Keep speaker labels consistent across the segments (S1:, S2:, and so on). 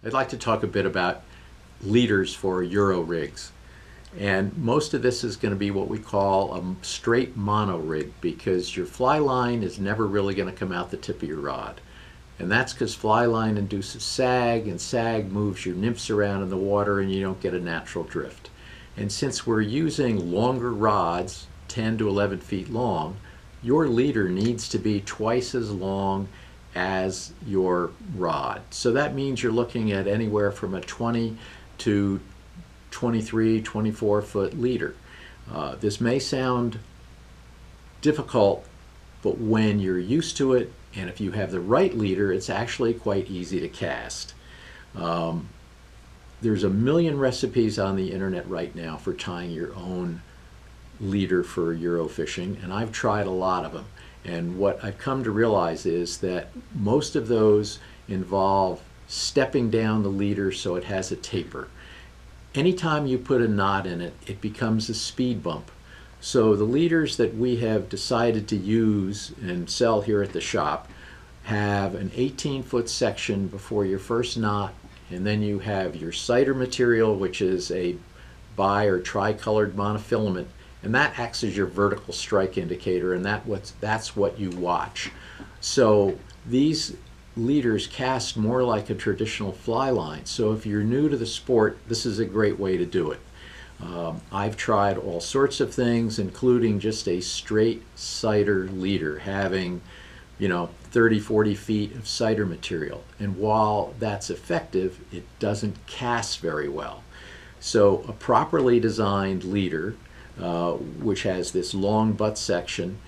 S1: I'd like to talk a bit about leaders for Euro rigs. And most of this is going to be what we call a straight mono rig because your fly line is never really going to come out the tip of your rod. And that's because fly line induces sag, and sag moves your nymphs around in the water and you don't get a natural drift. And since we're using longer rods, 10 to 11 feet long, your leader needs to be twice as long as your rod. So that means you're looking at anywhere from a 20 to 23, 24 foot leader. This may sound difficult, but when you're used to it, and if you have the right leader, it's actually quite easy to cast. There's a million recipes on the internet right now for tying your own leader for Euro fishing, and I've tried a lot of them. And what I've come to realize is that most of those involve stepping down the leader so it has a taper. Anytime you put a knot in it, it becomes a speed bump. So the leaders that we have decided to use and sell here at the shop have an 18-foot section before your first knot, and then you have your cider material, which is a bi or tricolored monofilament, and that acts as your vertical strike indicator, and that's what you watch. So these leaders cast more like a traditional fly line. So if you're new to the sport, this is a great way to do it. I've tried all sorts of things, including just a straight cider leader, having 30, 40 feet of cider material. And while that's effective, it doesn't cast very well. So a properly designed leader, which has this long butt section,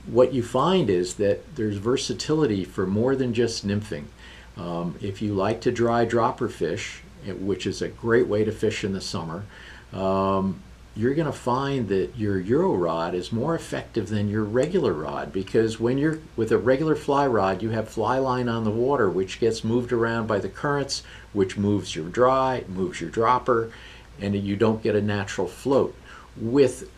S1: what you find is that there's versatility for more than just nymphing. If you like to dry dropper fish, which is a great way to fish in the summer, you're going to find that your Euro rod is more effective than your regular rod, because when you're with a regular fly rod, you have fly line on the water, which gets moved around by the currents, which moves your moves your dropper, and you don't get a natural float. With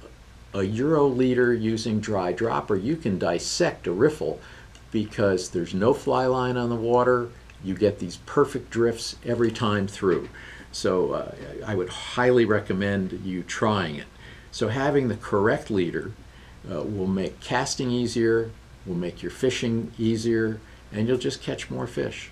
S1: a Euro leader using dry dropper, you can dissect a riffle because there's no fly line on the water. You get these perfect drifts every time through. So I would highly recommend you trying it. So having the correct leader will make casting easier, will make your fishing easier, and you'll just catch more fish.